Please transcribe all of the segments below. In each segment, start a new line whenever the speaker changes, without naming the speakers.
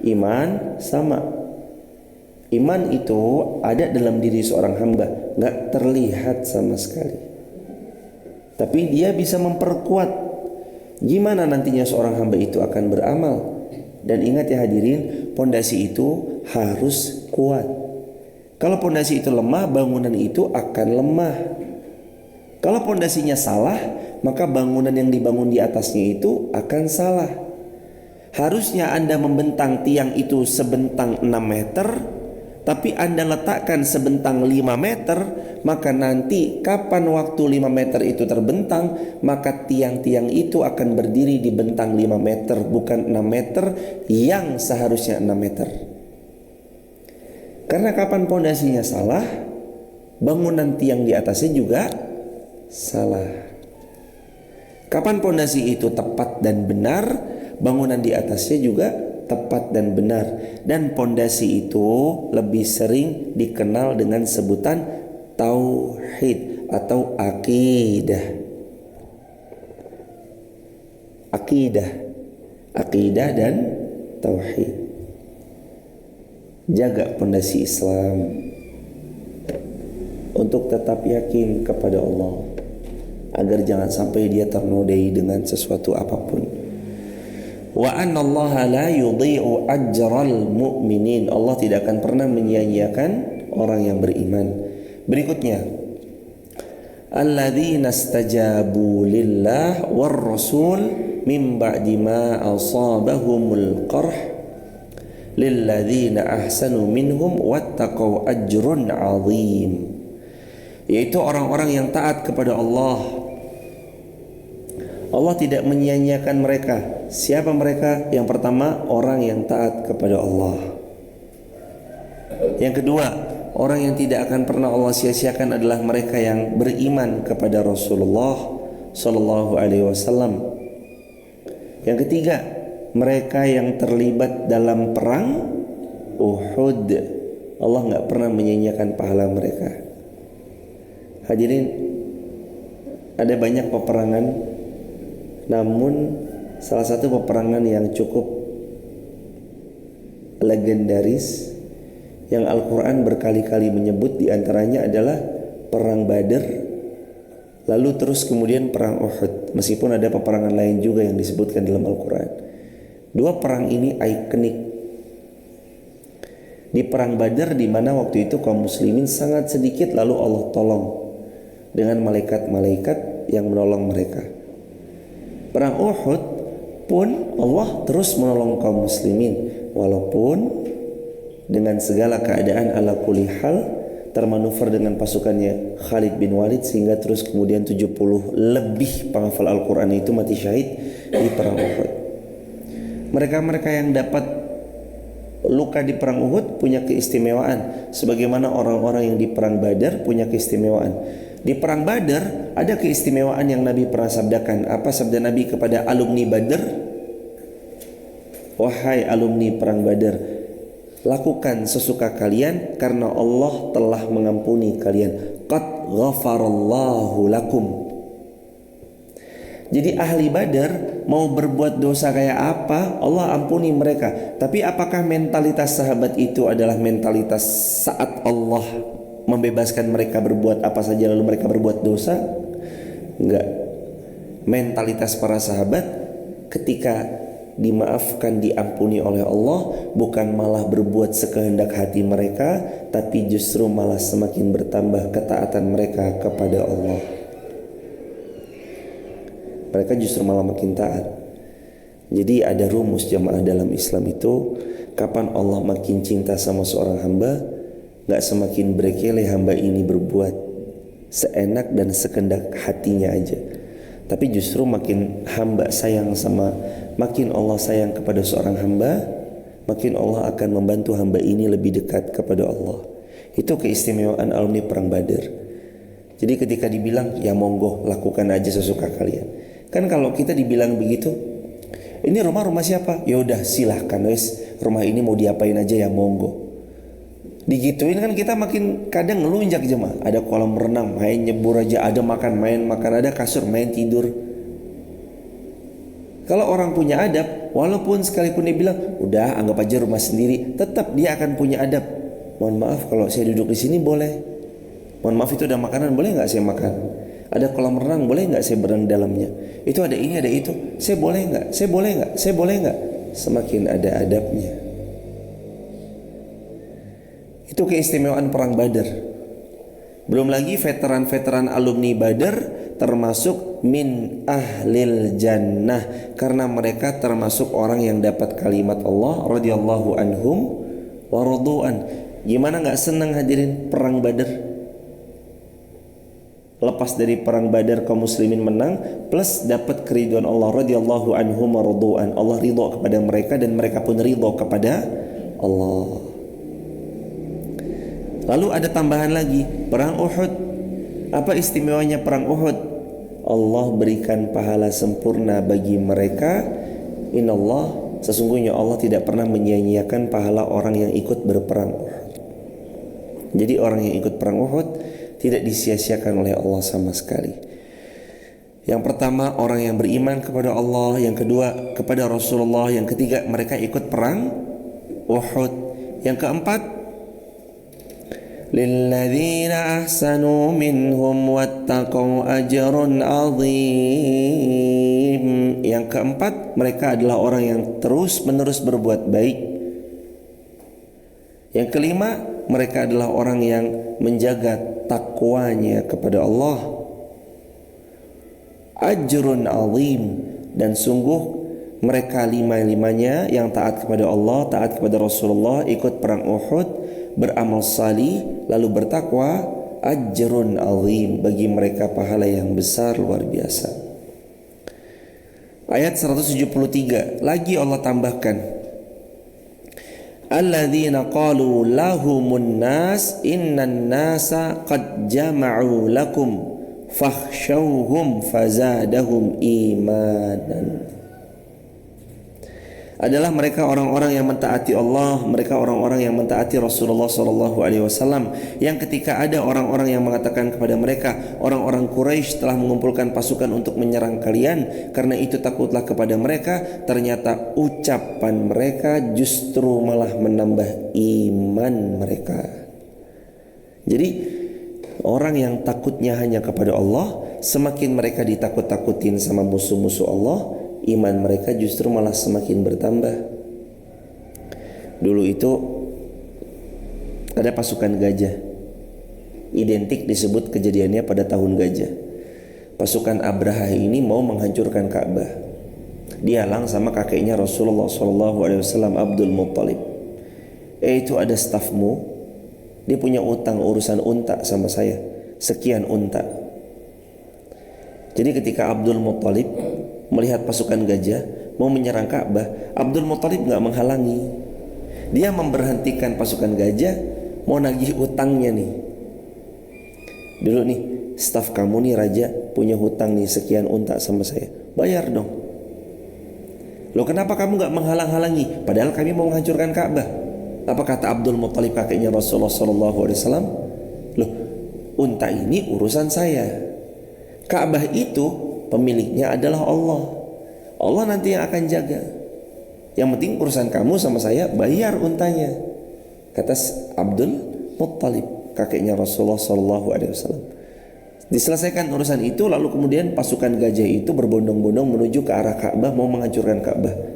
Iman sama. Iman itu ada dalam diri seorang hamba, gak terlihat sama sekali, tapi dia bisa memperkuat. Gimana nantinya seorang hamba itu akan beramal? Dan ingat ya hadirin, pondasi itu harus kuat. Kalau pondasi itu lemah, bangunan itu akan lemah. Kalau pondasinya salah, maka bangunan yang dibangun di atasnya itu akan salah. Harusnya Anda membentang tiang itu sebentang 6 meter, tapi Anda letakkan sebentang 5 meter, maka nanti kapan waktu 5 meter itu terbentang, maka tiang-tiang itu akan berdiri di bentang 5 meter, bukan 6 meter yang seharusnya 6 meter. Karena kapan pondasinya salah, bangunan tiang di atasnya juga salah. Kapan pondasi itu tepat dan benar, bangunan di atasnya juga tepat dan benar. Dan pondasi itu lebih sering dikenal dengan sebutan tauhid atau akidah. Akidah dan tauhid. Jaga pondasi Islam untuk tetap yakin kepada Allah, agar jangan sampai dia ternodai dengan sesuatu apapun. Wa anna Allah la yudhi'u ajral mu'minin. Allah tidak akan pernah menyia-nyiakan orang yang beriman. Berikutnya, alladzina istajabu lillah war rasul min ba'di ma asabahumul qarh lilladzina ahsanu minhum wattaqau ajrun 'azim. Yaitu orang-orang yang taat kepada Allah. Allah tidak menyia-nyiakan mereka. Siapa mereka? Yang pertama, orang yang taat kepada Allah. Yang kedua, orang yang tidak akan pernah Allah sia-siakan adalah mereka yang beriman kepada Rasulullah sallallahu alaihi wasallam. Yang ketiga, mereka yang terlibat dalam perang Uhud. Allah enggak pernah menyia-nyiakan pahala mereka. Hadirin, ada banyak peperangan, namun salah satu peperangan yang cukup legendaris yang Al-Quran berkali-kali menyebut diantaranya adalah perang Badar, lalu terus kemudian perang Uhud. Meskipun ada peperangan lain juga yang disebutkan dalam Al-Quran. Dua perang ini ikonik. Di perang Badar, di mana waktu itu kaum muslimin sangat sedikit, lalu Allah tolong dengan malaikat-malaikat yang menolong mereka. Perang Uhud pun Allah terus menolong kaum muslimin, walaupun dengan segala keadaan ala kulli hal termanuver dengan pasukannya Khalid bin Walid, sehingga terus kemudian 70 lebih penghafal Al-Quran itu mati syahid di perang Uhud. Mereka-mereka yang dapat luka di perang Uhud punya keistimewaan, sebagaimana orang-orang yang di perang Badar punya keistimewaan. Di perang Badar ada keistimewaan yang Nabi pernah sabdakan. Apa sabda Nabi kepada alumni Badar? Wahai alumni perang Badar, lakukan sesuka kalian karena Allah telah mengampuni kalian. Qad ghafarallahu lakum. Jadi ahli Badar mau berbuat dosa kayak apa, Allah ampuni mereka. Tapi apakah mentalitas sahabat itu adalah mentalitas saat Allah membebaskan mereka berbuat apa saja lalu mereka berbuat dosa? Enggak. Mentalitas para sahabat ketika dimaafkan, diampuni oleh Allah, bukan malah berbuat sekehendak hati mereka, tapi justru malah semakin bertambah ketaatan mereka kepada Allah. Mereka justru malah makin taat. Jadi ada rumus jamaah dalam Islam itu, kapan Allah makin cinta sama seorang hamba, gak semakin berkele hamba ini berbuat seenak dan sekendak hatinya aja, tapi justru makin hamba sayang sama, makin Allah sayang kepada seorang hamba, makin Allah akan membantu hamba ini lebih dekat kepada Allah. Itu keistimewaan alumni perang Badar. Jadi ketika dibilang ya monggo lakukan aja sesuka kalian, kan kalau kita dibilang begitu, ini rumah siapa? Ya udah silahkan wes, rumah ini mau diapain aja ya monggo. Digituin kan kita makin kadang ngelunjak jemaah. Ada kolam renang, main nyebur aja, ada makan, main makan, ada kasur, main tidur. Kalau orang punya adab, walaupun sekalipun dia bilang, udah anggap aja rumah sendiri, tetap dia akan punya adab. Mohon maaf kalau saya duduk di sini boleh. Mohon maaf itu ada makanan, boleh nggak saya makan? Ada kolam renang, boleh nggak saya berenang di dalamnya? Itu ada ini, ada itu. Saya boleh nggak? Saya boleh nggak? Saya boleh nggak? Semakin ada adabnya. Itu keistimewaan perang Badar. Belum lagi veteran-veteran alumni Badar termasuk min ahlil jannah, karena mereka termasuk orang yang dapat kalimat Allah radhiyallahu anhum wa radu'an. Gimana nggak senang hadirin perang Badar? Lepas dari perang Badar kaum muslimin menang, plus dapat keridhaan Allah radhiyallahu anhum wa radu'an. Allah ridha kepada mereka dan mereka pun ridha kepada Allah. Lalu ada tambahan lagi, perang Uhud. Apa istimewanya perang Uhud? Allah berikan pahala sempurna bagi mereka. Inallah, sesungguhnya Allah tidak pernah menyia-nyiakan pahala orang yang ikut berperang Uhud. Jadi orang yang ikut perang Uhud tidak disia-siakan oleh Allah sama sekali. Yang pertama, orang yang beriman kepada Allah. Yang kedua, kepada Rasulullah. Yang ketiga, mereka ikut perang Uhud. Yang keempat, lilladzina ahsanu minhum wattaqau ajrun azim. Yang keempat, mereka adalah orang yang terus-menerus berbuat baik. Yang kelima, mereka adalah orang yang menjaga takwanya kepada Allah. Ajrun azim, dan sungguh mereka lima-limanya yang taat kepada Allah, taat kepada Rasulullah, ikut perang Uhud, beramal salih, lalu bertakwa, ajrun azim, bagi mereka pahala yang besar luar biasa. Ayat 173 lagi Allah tambahkan, alladzina qalu lahumun nas innan nasa qad jama'u lakum fakhshawhum fazadahum imanan. Adalah mereka orang-orang yang mentaati Allah, mereka orang-orang yang mentaati Rasulullah SAW, yang ketika ada orang-orang yang mengatakan kepada mereka, orang-orang Quraisy telah mengumpulkan pasukan untuk menyerang kalian, karena itu takutlah kepada mereka, ternyata ucapan mereka justru malah menambah iman mereka. Jadi orang yang takutnya hanya kepada Allah, semakin mereka ditakut-takutin sama musuh-musuh Allah, iman mereka justru malah semakin bertambah. Dulu itu ada pasukan gajah, identik disebut kejadiannya pada tahun gajah. Pasukan Abraha ini mau menghancurkan Ka'bah, dihalang sama kakeknya Rasulullah SAW, Abdul Muttalib. Itu ada stafmu, dia punya utang urusan unta sama saya, sekian unta. Jadi ketika Abdul Muttalib melihat pasukan gajah mau menyerang Ka'bah, Abdul Muttalib gak menghalangi. Dia memberhentikan pasukan gajah, mau nagih utangnya nih. Dulu nih, staf kamu nih raja punya hutang nih sekian unta sama saya, bayar dong. Loh kenapa kamu gak menghalang-halangi? Padahal kami mau menghancurkan Ka'bah. Apa kata Abdul Muttalib kakeknya Rasulullah SAW? Loh, unta ini urusan saya. Ka'bah itu pemiliknya adalah Allah. Allah nanti yang akan jaga. Yang penting urusan kamu sama saya, bayar untanya, kata Abdul Muttalib kakeknya Rasulullah SAW. Diselesaikan urusan itu, lalu kemudian pasukan gajah itu berbondong-bondong menuju ke arah Ka'bah, mau menghancurkan Ka'bah.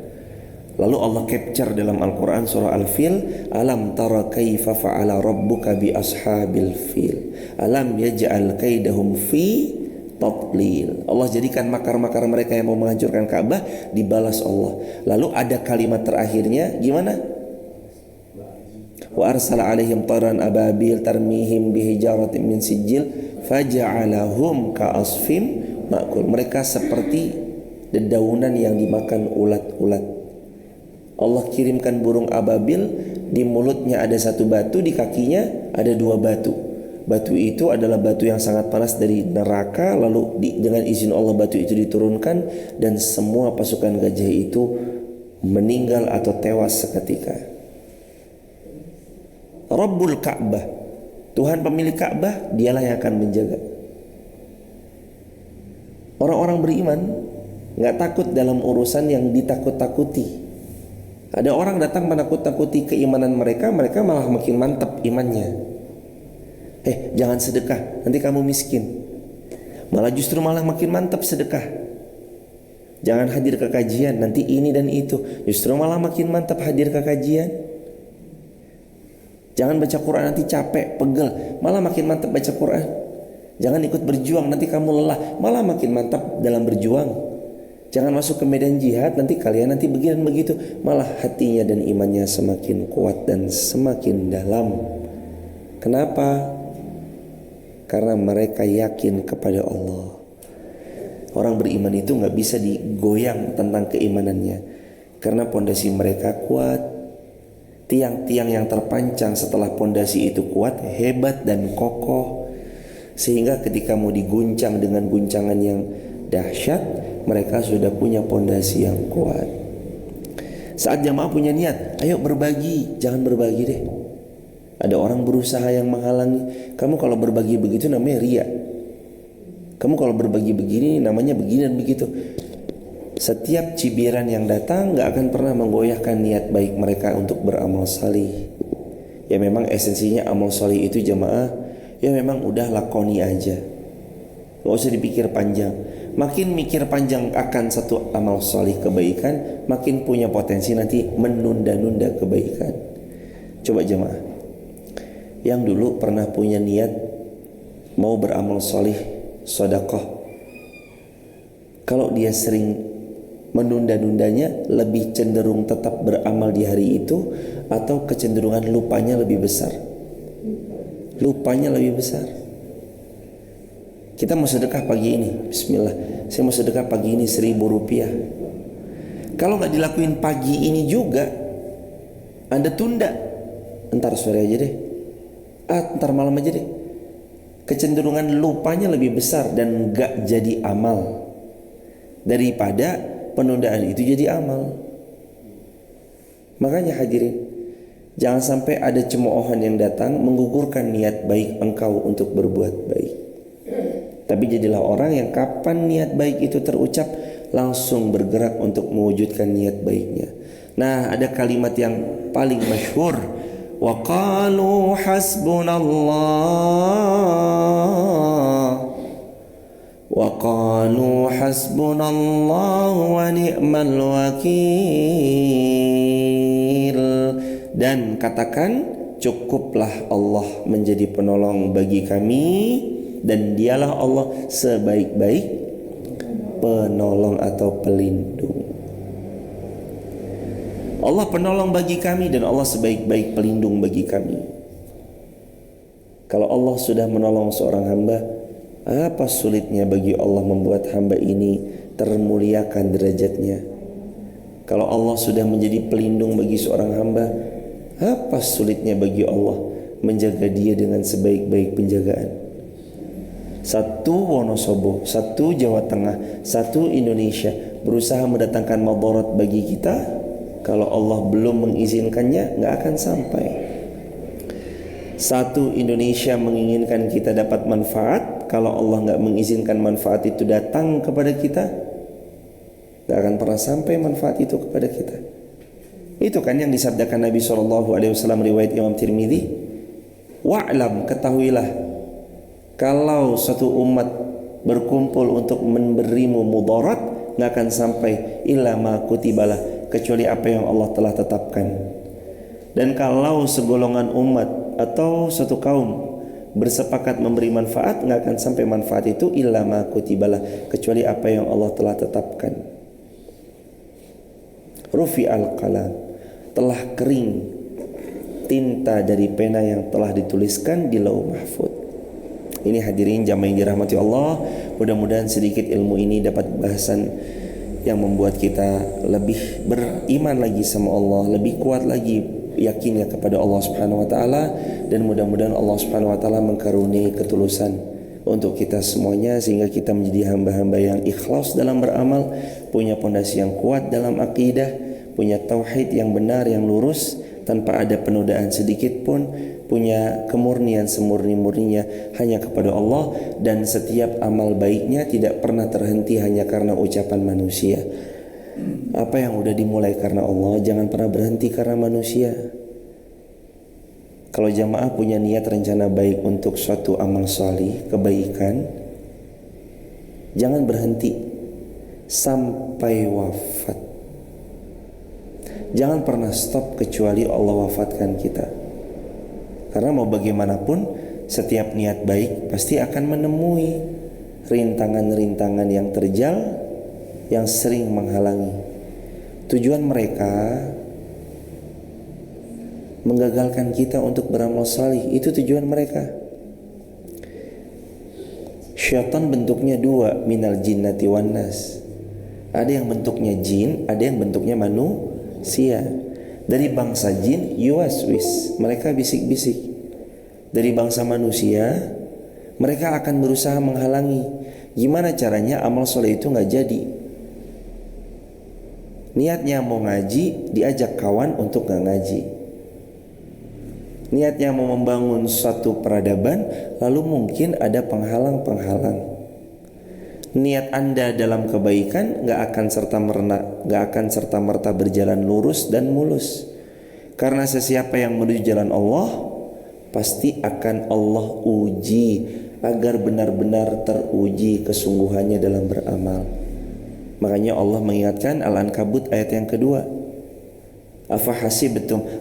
Lalu Allah capture dalam Al-Quran surah Al-Fil, alam tara kaifa fa'ala rabbuka bi ashabil fil alam yaj'al kaidahum fi tadlil. Allah jadikan makar-makar mereka yang mau menghancurkan Ka'bah dibalas Allah. Lalu ada kalimat terakhirnya gimana? Wa arsala alaihim tayran ababil tarmihim bihijaratin min sijil faja'alahum ka'asfim ma'kul. Mereka seperti dedaunan yang dimakan ulat-ulat. Allah kirimkan burung ababil, di mulutnya ada satu batu, di kakinya ada dua batu. Batu itu adalah batu yang sangat panas dari neraka. Lalu dengan izin Allah batu itu diturunkan, dan semua pasukan gajah itu meninggal atau tewas seketika. Rabbul Ka'bah, Tuhan pemilik Ka'bah, dialah yang akan menjaga. Orang-orang beriman nggak takut dalam urusan yang ditakut-takuti. Ada orang datang menakut-takuti keimanan mereka, mereka malah makin mantap imannya. Jangan sedekah, nanti kamu miskin. Malah justru malah makin mantap sedekah. Jangan hadir ke kajian, nanti ini dan itu. Justru malah makin mantap hadir ke kajian. Jangan baca Quran, nanti capek, pegel. Malah makin mantap baca Quran. Jangan ikut berjuang, nanti kamu lelah. Malah makin mantap dalam berjuang. Jangan masuk ke medan jihad, nanti kalian nanti begini begitu. Malah hatinya dan imannya semakin kuat dan semakin dalam. Kenapa? Karena mereka yakin kepada Allah. Orang beriman itu gak bisa digoyang tentang keimanannya, karena pondasi mereka kuat. Tiang-tiang yang terpancang setelah pondasi itu kuat, hebat dan kokoh, sehingga ketika mau diguncang dengan guncangan yang dahsyat, mereka sudah punya pondasi yang kuat. Saat jamaah punya niat, ayo berbagi, jangan berbagi deh. Ada orang berusaha yang menghalangi. Kamu kalau berbagi begitu namanya riya. Kamu kalau berbagi begini namanya begini dan begitu. Setiap cibiran yang datang gak akan pernah menggoyahkan niat baik mereka untuk beramal salih. Ya memang esensinya amal salih itu jamaah, ya memang udah lakoni aja, gak usah dipikir panjang. Makin mikir panjang akan satu amal salih kebaikan, makin punya potensi nanti menunda-nunda kebaikan. Coba jamaah yang dulu pernah punya niat mau beramal salih, sedekah, kalau dia sering menunda-nundanya, lebih cenderung tetap beramal di hari itu, atau kecenderungan lupanya lebih besar? Lupanya lebih besar. Kita mau sedekah pagi ini, bismillah, saya mau sedekah pagi ini 1.000 rupiah. Kalau gak dilakuin pagi ini juga, Anda tunda, entar sore aja deh, entar malam aja deh. Kecenderungan lupanya lebih besar dan gak jadi amal daripada penundaan itu jadi amal. Makanya hadirin, jangan sampai ada cemoohan yang datang menggugurkan niat baik engkau untuk berbuat baik. Tapi jadilah orang yang kapan niat baik itu terucap, langsung bergerak untuk mewujudkan niat baiknya. Nah, ada kalimat yang paling masyhur, wa qalu hasbunallah wa qalu hasbunallahu wa ni'mal wakil, dan katakan cukuplah Allah menjadi penolong bagi kami, dan dialah Allah sebaik-baik penolong atau pelindung. Allah penolong bagi kami dan Allah sebaik-baik pelindung bagi kami. Kalau Allah sudah menolong seorang hamba, apa sulitnya bagi Allah membuat hamba ini termuliakan derajatnya? Kalau Allah sudah menjadi pelindung bagi seorang hamba, apa sulitnya bagi Allah menjaga dia dengan sebaik-baik penjagaan? Satu Wonosobo, satu Jawa Tengah, satu Indonesia berusaha mendatangkan madarat bagi kita, kalau Allah belum mengizinkannya gak akan sampai. Satu Indonesia menginginkan kita dapat manfaat, kalau Allah gak mengizinkan manfaat itu datang kepada kita, gak akan pernah sampai manfaat itu kepada kita. Itu kan yang disabdakan Nabi SAW riwayat Imam Tirmidzi, wa'lam, ketahuilah, kalau satu umat berkumpul untuk memberimu mudarat, gak akan sampai illa ma kutibalah, kecuali apa yang Allah telah tetapkan. Dan kalau segolongan umat atau satu kaum bersepakat memberi manfaat, gak akan sampai manfaat itu illa ma kutibalah, kecuali apa yang Allah telah tetapkan. Rufi al-qalam, telah kering tinta dari pena yang telah dituliskan di Lauh Mahfuz. Ini hadirin jamaah yang dirahmati Allah, mudah-mudahan sedikit ilmu ini dapat bahasan yang membuat kita lebih beriman lagi sama Allah, lebih kuat lagi yakinnya kepada Allah Subhanahu wa taala, dan mudah-mudahan Allah Subhanahu wa taala mengkaruniai ketulusan untuk kita semuanya, sehingga kita menjadi hamba-hamba yang ikhlas dalam beramal, punya pondasi yang kuat dalam akidah, punya tauhid yang benar yang lurus tanpa ada penodaan sedikit pun, punya kemurnian semurni-murninya hanya kepada Allah, dan setiap amal baiknya tidak pernah terhenti hanya karena ucapan manusia. Apa yang udah dimulai karena Allah jangan pernah berhenti karena manusia. Kalau jamaah punya niat rencana baik untuk suatu amal salih, kebaikan, jangan berhenti sampai wafat. Jangan pernah stop kecuali Allah wafatkan kita. Karena mau bagaimanapun, setiap niat baik pasti akan menemui rintangan-rintangan yang terjal, yang sering menghalangi. Tujuan mereka menggagalkan kita untuk beramal salih. Itu tujuan mereka. Syaitan bentuknya dua, minal jinnati wan nas. Ada yang bentuknya jin, ada yang bentuknya manusia. Dari bangsa jin yuwaswis, mereka bisik-bisik. Dari bangsa manusia, mereka akan berusaha menghalangi. Gimana caranya amal soleh itu gak jadi? Niatnya mau ngaji, diajak kawan untuk gak ngaji. Niatnya mau membangun suatu peradaban, lalu mungkin ada penghalang-penghalang. Niat Anda dalam kebaikan gak akan serta-merta berjalan lurus dan mulus. Karena sesiapa yang menuju jalan Allah, pasti akan Allah uji agar benar-benar teruji kesungguhannya dalam beramal. Makanya Allah mengingatkan Al-Ankabut ayat yang kedua,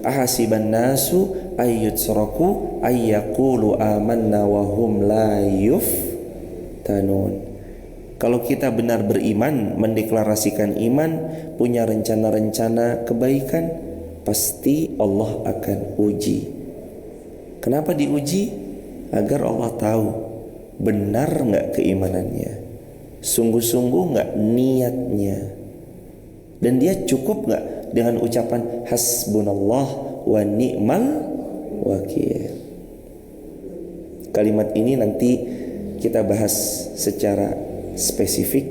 ahasiban nasu ayyutsraku ayyaqulu amanna wa hum la yuftanun. Kalau kita benar beriman, mendeklarasikan iman, punya rencana-rencana kebaikan, pasti Allah akan uji. Kenapa diuji? Agar Allah tahu benar enggak keimanannya, sungguh-sungguh enggak niatnya, dan dia cukup enggak dengan ucapan hasbunallah wa ni'mal wakil. Kalimat ini nanti kita bahas secara spesifik.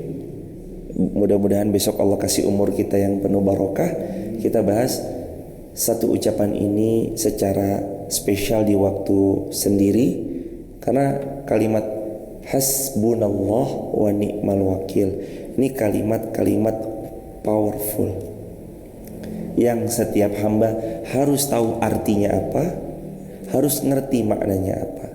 Mudah-mudahan besok Allah kasih umur kita yang penuh barokah, kita bahas satu ucapan ini secara spesial di waktu sendiri. Karena kalimat hasbunallah wa ni'mal wakil ini kalimat-kalimat powerful yang setiap hamba harus tahu artinya apa, harus ngerti maknanya apa.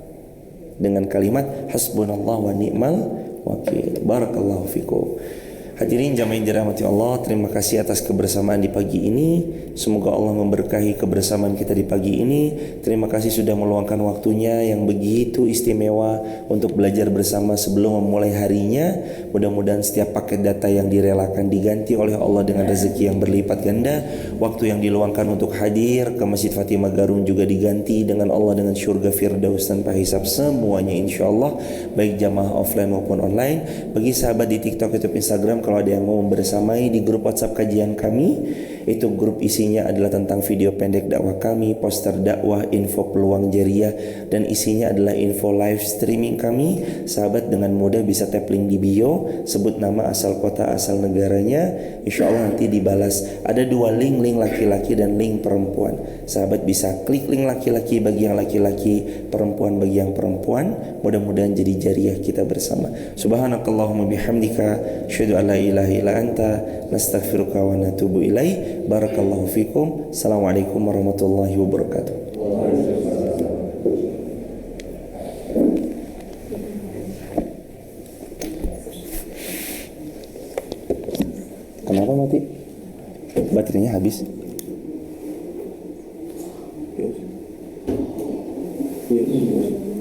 Dengan kalimat hasbunallah wa ni'mal wakil. Barakallahu fikum. Hadirin jamaah yang dirahmati Allah, terima kasih atas kebersamaan di pagi ini. Semoga Allah memberkahi kebersamaan kita di pagi ini. Terima kasih sudah meluangkan waktunya yang begitu istimewa untuk belajar bersama sebelum memulai harinya. Mudah-mudahan setiap paket data yang direlakan diganti oleh Allah dengan rezeki yang berlipat ganda. Waktu yang diluangkan untuk hadir ke Masjid Fatimah Garung juga diganti dengan Allah dengan syurga Firdaus tanpa hisab semuanya insyaallah, baik jamaah offline maupun online. Bagi sahabat di TikTok, YouTube, Instagram, kalau ada yang mau bersamai di grup WhatsApp kajian kami, itu grup isinya adalah tentang video pendek dakwah kami, poster dakwah, info peluang jariah, dan isinya adalah info live streaming kami. Sahabat dengan mudah bisa tap link di bio, sebut nama, asal kota, asal negaranya, insya Allah nanti dibalas. Ada dua link laki-laki dan link perempuan. Sahabat bisa klik link laki-laki bagi yang laki-laki, perempuan bagi yang perempuan. Mudah-mudahan jadi jariah kita bersama. Subhanakallahumma bihamdika, asyhadu an la ilaha illa anta, nastaghfiruka wa natubu ilaih. Barakallahu fikum. Assalamualaikum warahmatullahi wabarakatuh. Kenapa mati? Baterainya habis. Yes.